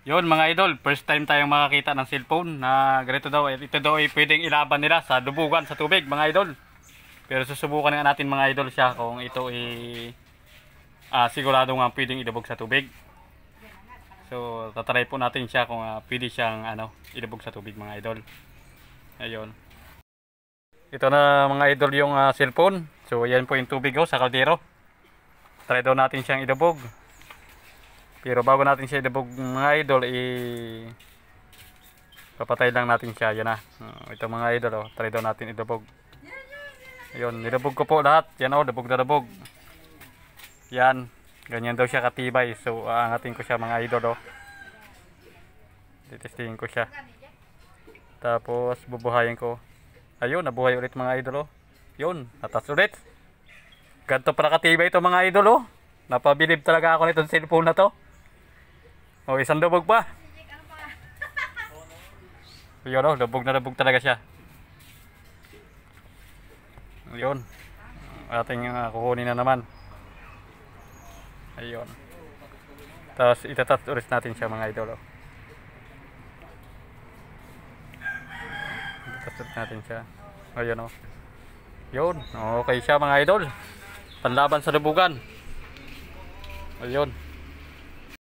Yun mga idol, first time tayong makakita ng cellphone na ganito daw. Ito daw ay pwedeng ilaban nila sa dubugan, sa tubig mga idol. Pero susubukan nga natin mga idol siya kung ito ay sigurado nga pwedeng ilubog sa tubig. So tatry po natin siya kung pwede siyang ilubog sa tubig mga idol. Ayun. Ito na mga idol yung cellphone. So yan po yung tubig sa kaldero. Try daw natin siyang ilubog. Pero bago natin siya ilubog mga idol, papatay lang natin siya. Yan na. Ito mga idol, try daw natin ilubog. Ayun, nilubog ko po lahat. Yan lubog na lubog. Yan. Ganyan daw siya katibay. So aangatin ko siya mga idol. Titestingin ko siya. Tapos bubuhayin ko. Ayun, nabuhay ulit mga idol. Yun, natas ulit. Ganto pala katibay ito mga idol. Napabilib talaga ako nitong cellphone na to. Isang lubog pa. Ayun lubog na lubog talaga siya. Ayun. Ating kukunin na naman. Ayun. Tapos itatouch ulit natin siya mga idol. Itatouch ulit natin siya. Ayun Yun. Okay siya mga idol. Panlaban sa lubugan. Ayun.